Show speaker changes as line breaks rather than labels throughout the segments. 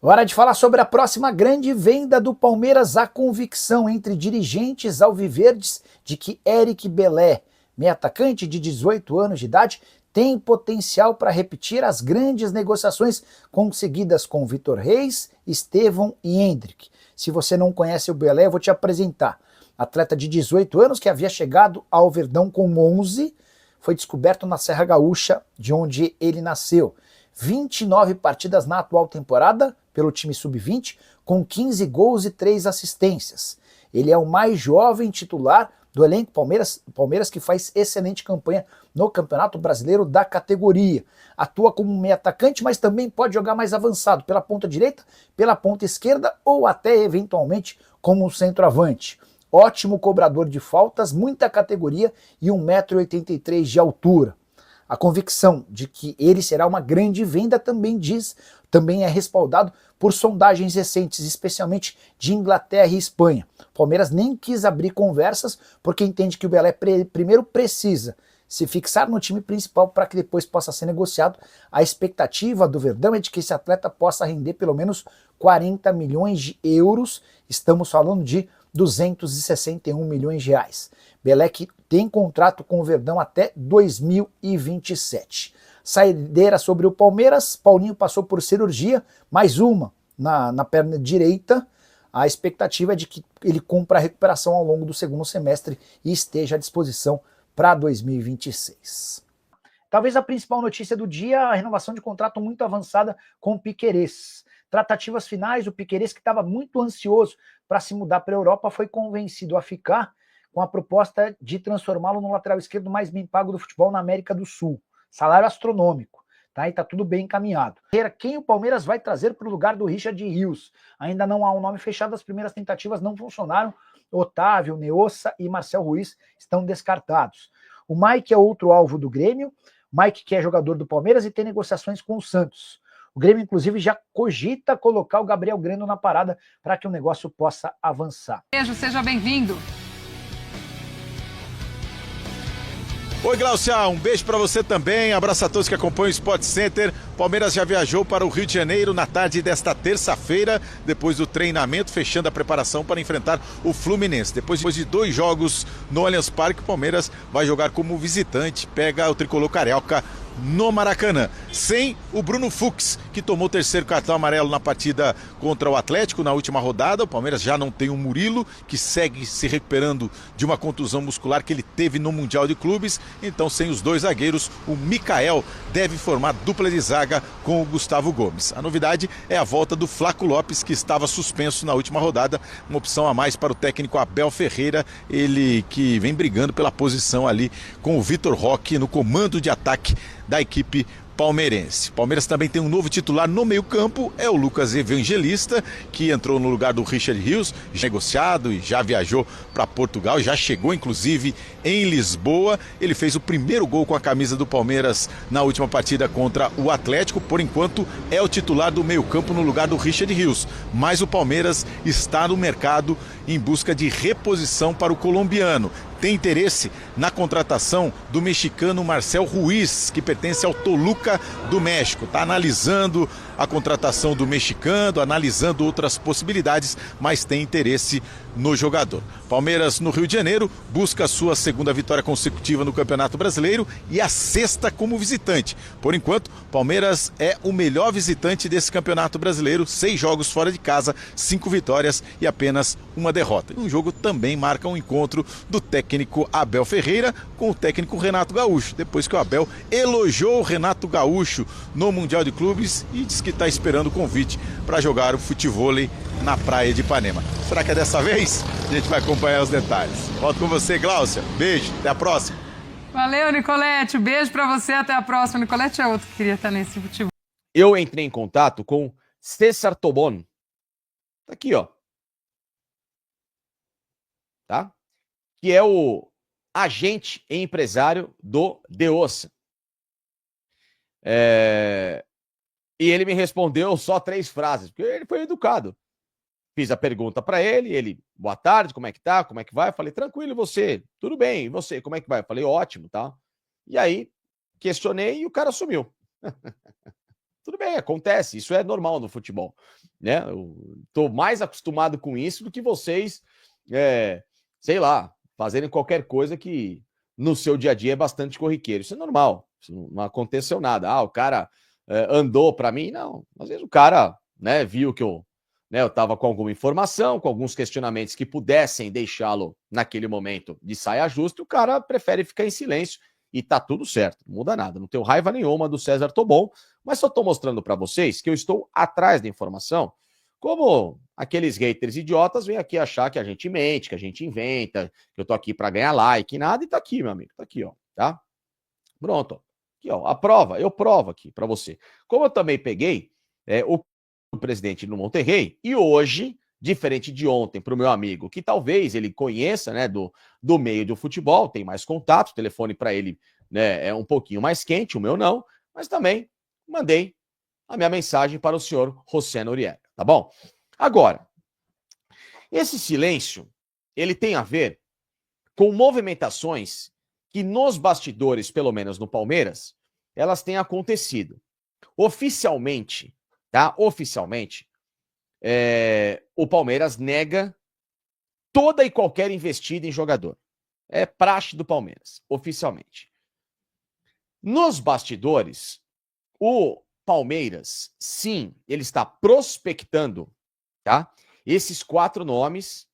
Hora de falar sobre a próxima grande venda do Palmeiras. A convicção entre dirigentes alviverdes de que Eric Belé, meio atacante de 18 anos de idade, tem potencial para repetir as grandes negociações conseguidas com Vitor Reis, Estevão e Endrick. Se você não conhece o Belé, eu vou te apresentar. Atleta de 18 anos que havia chegado ao Verdão com 11, foi descoberto na Serra Gaúcha, de onde ele nasceu. 29 partidas na atual temporada pelo time sub-20, com 15 gols e 3 assistências. Ele é o mais jovem titular do elenco Palmeiras que faz excelente campanha no Campeonato Brasileiro da categoria. Atua como meio atacante, mas também pode jogar mais avançado pela ponta direita, pela ponta esquerda ou até eventualmente como um centroavante. Ótimo cobrador de faltas, muita categoria e 1,83 m de altura. A convicção de que ele será uma grande venda também é respaldado por sondagens recentes, especialmente de Inglaterra e Espanha. O Palmeiras nem quis abrir conversas porque entende que o Belé primeiro precisa se fixar no time principal para que depois possa ser negociado. A expectativa do Verdão é de que esse atleta possa render pelo menos 40 milhões de euros. Estamos falando de 261 milhões de reais. Belé que tem contrato com o Verdão até 2027. Saideira sobre o Palmeiras, Paulinho passou por cirurgia, mais uma na perna direita. A expectativa é de que ele cumpra a recuperação ao longo do segundo semestre e esteja à disposição para 2026. Talvez a principal notícia do dia, a renovação de contrato muito avançada com o Piquerez. Tratativas finais, o Piquerez, que estava muito ansioso para se mudar para a Europa, foi convencido a ficar com a proposta de transformá-lo no lateral esquerdo mais bem pago do futebol na América do Sul. Salário astronômico, tá? E tá tudo bem encaminhado. Quem o Palmeiras vai trazer para o lugar do Richard Rios? Ainda não há um nome fechado, as primeiras tentativas não funcionaram. Otávio, Neossa e Marcel Ruiz estão descartados. O Mike é outro alvo do Grêmio. Mike, que é jogador do Palmeiras e tem negociações com o Santos. O Grêmio, inclusive, já cogita colocar o Gabriel Greno na parada para que o negócio possa avançar.
Beijo, seja bem-vindo.
Oi, Glaucia, um beijo para você também. Abraço a todos que acompanham o Sport Center. Palmeiras já viajou para o Rio de Janeiro na tarde desta terça-feira, depois do treinamento, fechando a preparação para enfrentar o Fluminense. Depois de 2 jogos no Allianz Parque, o Palmeiras vai jogar como visitante, pega o tricolor carioca no Maracanã, sem o Bruno Fux, que tomou o 3º cartão amarelo na partida contra o Atlético na última rodada. O Palmeiras já não tem o Murilo, que segue se recuperando de uma contusão muscular que ele teve no Mundial de Clubes. Então, sem os 2 zagueiros, o Mikael deve formar dupla de zaga com o Gustavo Gomes. A novidade é a volta do Flaco Lopes, que estava suspenso na última rodada, uma opção a mais para o técnico Abel Ferreira, ele que vem brigando pela posição ali com o Vitor Roque no comando de ataque da equipe palmeirense. Palmeiras também tem um novo titular no meio-campo, é o Lucas Evangelista, que entrou no lugar do Richard Rios, negociado e já viajou para Portugal, já chegou inclusive em Lisboa. Ele fez o primeiro gol com a camisa do Palmeiras na última partida contra o Atlético. Por enquanto é o titular do meio-campo no lugar do Richard Rios, mas o Palmeiras está no mercado em busca de reposição para o colombiano. Tem interesse na contratação do mexicano Marcel Ruiz, que pertence ao Toluca do México. Está analisando a contratação do mexicano, analisando outras possibilidades, mas tem interesse no jogador. Palmeiras, no Rio de Janeiro, busca a sua 2ª vitória consecutiva no Campeonato Brasileiro e a 6ª como visitante. Por enquanto, Palmeiras é o melhor visitante desse Campeonato Brasileiro, 6 jogos fora de casa, 5 vitórias e apenas 1 derrota. E um jogo também marca um encontro do técnico Abel Ferreira com o técnico Renato Gaúcho, depois que o Abel elogiou o Renato Gaúcho no Mundial de Clubes e disse que está esperando o convite para jogar o futevôlei na praia de Ipanema. Será que é dessa vez? A gente vai acompanhar os detalhes. Volto com você, Gláucia. Beijo, até a próxima.
Valeu, Nicolete. Beijo pra você, até a próxima. Nicolete é outro que queria estar nesse futebol.
Eu entrei em contato com César Tobon. Tá aqui, ó. Tá? Que é o agente e empresário do Deossa. E ele me respondeu só 3 frases, porque ele foi educado. Fiz a pergunta para ele, boa tarde, como é que tá, como é que vai? Eu falei, tranquilo, e você? Tudo bem, e você, como é que vai? Eu falei, ótimo, tá? E aí, questionei e o cara sumiu. Tudo bem, acontece, isso é normal no futebol, né? Eu tô mais acostumado com isso do que vocês, sei lá, fazerem qualquer coisa que no seu dia a dia é bastante corriqueiro. Isso é normal, isso não aconteceu nada. Ah, o cara andou para mim, não. Às vezes o cara, né, viu que eu tava com alguma informação, com alguns questionamentos que pudessem deixá-lo naquele momento de saia justa, o cara prefere ficar em silêncio e tá tudo certo, não muda nada. Não tenho raiva nenhuma do César Tobon, mas só tô mostrando para vocês que eu estou atrás da informação, como aqueles haters idiotas vêm aqui achar que a gente mente, que a gente inventa, que eu tô aqui para ganhar like e nada, e tá aqui, meu amigo, tá aqui, ó, tá? Pronto, ó. Aqui, ó, a prova, eu provo aqui para você. Como eu também peguei o presidente no Monterrey, e hoje, diferente de ontem, para o meu amigo, que talvez ele conheça, né, do meio do futebol, tem mais contato, o telefone para ele, né, é um pouquinho mais quente, o meu não, mas também mandei a minha mensagem para o senhor José Noriega, tá bom? Agora, esse silêncio, ele tem a ver com movimentações que nos bastidores, pelo menos no Palmeiras, elas têm acontecido. Oficialmente, tá? Oficialmente, o Palmeiras nega toda e qualquer investida em jogador. É praxe do Palmeiras, oficialmente. Nos bastidores, o Palmeiras, sim, ele está prospectando, tá? Esses 4 nomes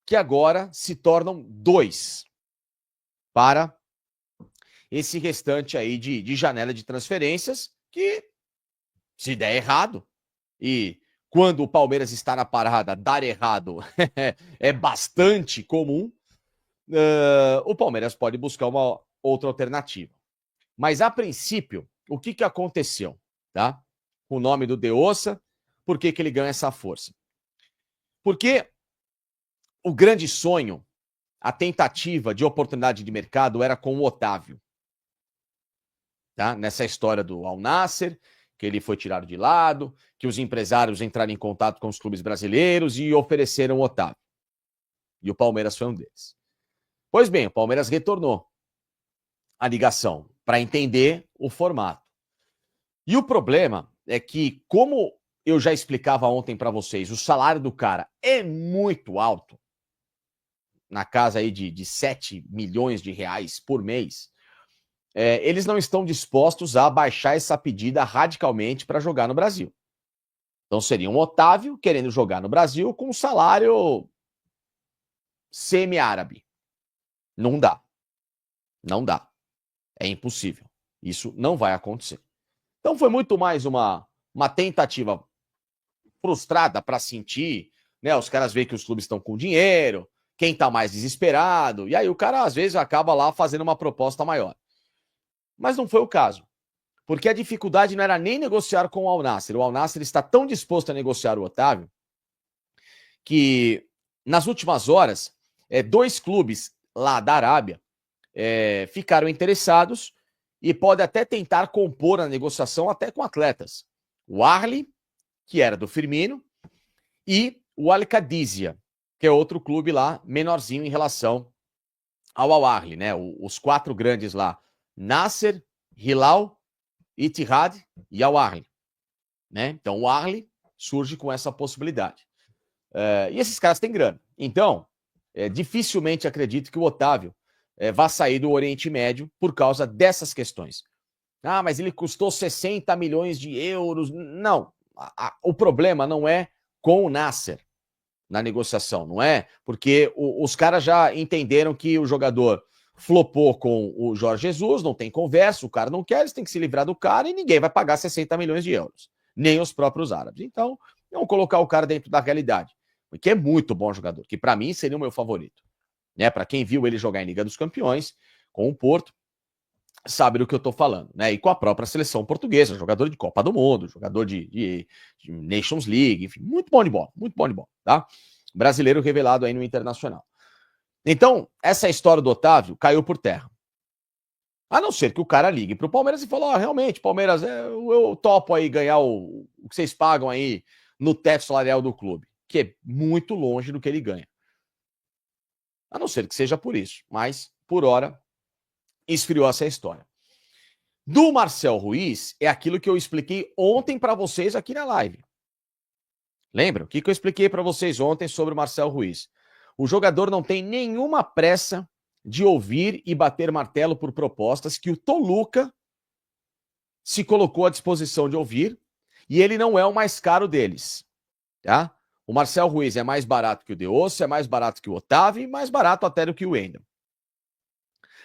que agora se tornam 2 para esse restante aí de janela de transferências que, se der errado, e quando o Palmeiras está na parada, dar errado é bastante comum, o Palmeiras pode buscar uma outra alternativa. Mas, a princípio, o que aconteceu, tá? O nome do De Ossa, por que ele ganha essa força? Porque o grande sonho, a tentativa de oportunidade de mercado era com o Otávio. Tá? Nessa história do Al Nassr, que ele foi tirado de lado, que os empresários entraram em contato com os clubes brasileiros e ofereceram o Otávio. E o Palmeiras foi um deles. Pois bem, o Palmeiras retornou a ligação para entender o formato. E o problema é que, como eu já explicava ontem para vocês, o salário do cara é muito alto, na casa aí de 7 milhões de reais por mês, eles não estão dispostos a baixar essa pedida radicalmente para jogar no Brasil. Então seria um Otávio querendo jogar no Brasil com um salário semi-árabe. Não dá. Não dá. É impossível. Isso não vai acontecer. Então foi muito mais uma tentativa frustrada para sentir, né? Os caras veem que os clubes estão com dinheiro, quem está mais desesperado, e aí o cara às vezes acaba lá fazendo uma proposta maior. Mas não foi o caso, porque a dificuldade não era nem negociar com o Al Nassr. O Al Nassr está tão disposto a negociar o Otávio que, nas últimas horas, 2 clubes lá da Arábia ficaram interessados e pode até tentar compor a negociação até com atletas. O Ahly, que era do Firmino, e o Al-Qadisiyah, que é outro clube lá, menorzinho em relação ao Al-Ahly, né? Os 4 grandes lá, Nasser, Hilal, Ittihad e Al-Ahly, né? Então o Ahly surge com essa possibilidade. E esses caras têm grana. Então, dificilmente acredito que o Otávio vá sair do Oriente Médio por causa dessas questões. Ah, mas ele custou 60 milhões de euros. Não, o problema não é com o Nasser na negociação, não é? Porque os caras já entenderam que o jogador flopou com o Jorge Jesus, não tem conversa, o cara não quer, eles têm que se livrar do cara e ninguém vai pagar 60 milhões de euros, nem os próprios árabes. Então, vamos colocar o cara dentro da realidade, que é muito bom jogador, que para mim seria o meu favorito. Né? Para quem viu ele jogar em Liga dos Campeões, com o Porto, sabe do que eu tô falando, né? E com a própria seleção portuguesa, jogador de Copa do Mundo, jogador de Nations League, enfim, muito bom de bola, tá? Brasileiro revelado aí no Internacional. Então, essa história do Otávio caiu por terra. A não ser que o cara ligue pro Palmeiras e fale, realmente, Palmeiras, eu topo aí ganhar o que vocês pagam aí no teto salarial do clube, que é muito longe do que ele ganha. A não ser que seja por isso, mas, por hora, esfriou essa história. Do Marcel Ruiz é aquilo que eu expliquei ontem para vocês aqui na live. Lembra? O que eu expliquei para vocês ontem sobre o Marcel Ruiz? O jogador não tem nenhuma pressa de ouvir e bater martelo por propostas que o Toluca se colocou à disposição de ouvir, e ele não é o mais caro deles, tá? O Marcel Ruiz é mais barato que o De Osso, é mais barato que o Otávio e mais barato até do que o Wendel.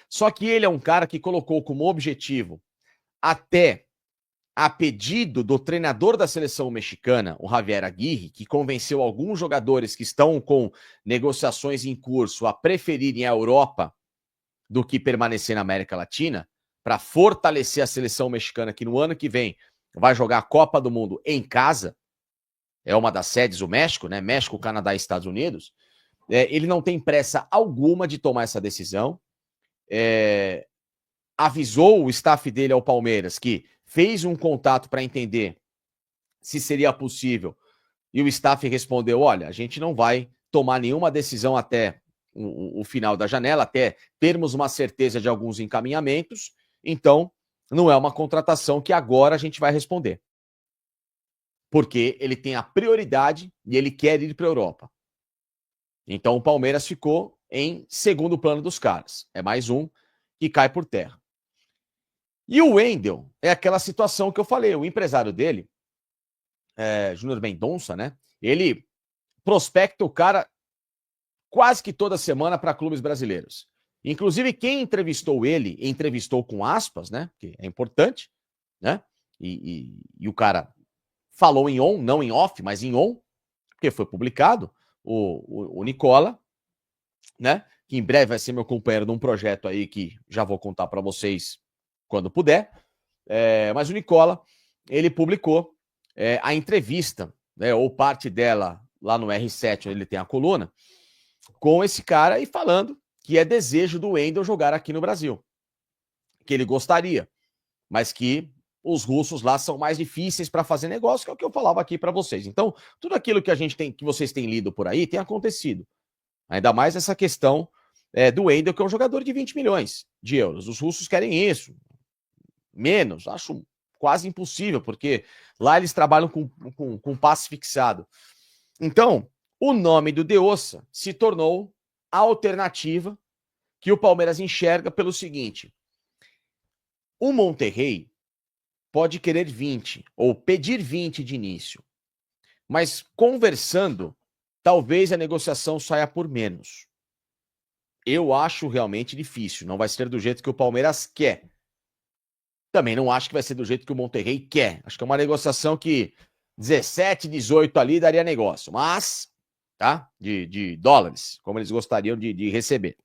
Só que ele é um cara que colocou como objetivo, até a pedido do treinador da seleção mexicana, o Javier Aguirre, que convenceu alguns jogadores que estão com negociações em curso a preferirem a Europa do que permanecer na América Latina, para fortalecer a seleção mexicana, que no ano que vem vai jogar a Copa do Mundo em casa, é uma das sedes do México, né? México, Canadá e Estados Unidos. Ele não tem pressa alguma de tomar essa decisão. Avisou o staff dele ao Palmeiras que fez um contato para entender se seria possível, e o staff respondeu: olha, a gente não vai tomar nenhuma decisão até o final da janela, até termos uma certeza de alguns encaminhamentos, então não é uma contratação que agora a gente vai responder. Porque ele tem a prioridade e ele quer ir para a Europa. Então o Palmeiras ficou em segundo plano dos caras. É mais um que cai por terra. E o Wendel é aquela situação que eu falei, o empresário dele, Júnior Mendonça, né? Ele prospecta o cara quase que toda semana para clubes brasileiros. Inclusive, quem entrevistou ele, entrevistou com aspas, né? Que é importante, né? E o cara falou em on, não em off, mas em on, porque foi publicado, o Nicola, né? Que em breve vai ser meu companheiro de um projeto aí que já vou contar para vocês quando puder. Mas o Nicola, ele publicou a entrevista, né, ou parte dela lá no R7, onde ele tem a coluna, com esse cara e falando que é desejo do Wendel jogar aqui no Brasil. Que ele gostaria, mas que os russos lá são mais difíceis para fazer negócio, que é o que eu falava aqui para vocês. Então, tudo aquilo que que vocês têm lido por aí tem acontecido. Ainda mais essa questão do Wendel, que é um jogador de 20 milhões de euros. Os russos querem isso. Menos, acho quase impossível, porque lá eles trabalham com passe fixado. Então, o nome do De Ossa se tornou a alternativa que o Palmeiras enxerga pelo seguinte: o Monterrey pode querer 20 ou pedir 20 de início, mas conversando, talvez a negociação saia por menos. Eu acho realmente difícil, não vai ser do jeito que o Palmeiras quer. Também não acho que vai ser do jeito que o Monterrey quer. Acho que é uma negociação que 17, 18 ali daria negócio, mas, tá? De dólares, como eles gostariam de receber.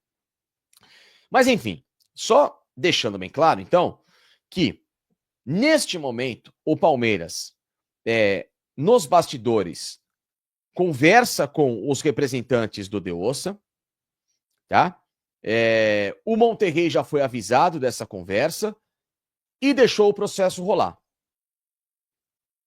Mas enfim, só deixando bem claro, então, que neste momento o Palmeiras, nos bastidores, conversa com os representantes do De Ossa, tá? O Monterrey já foi avisado dessa conversa e deixou o processo rolar.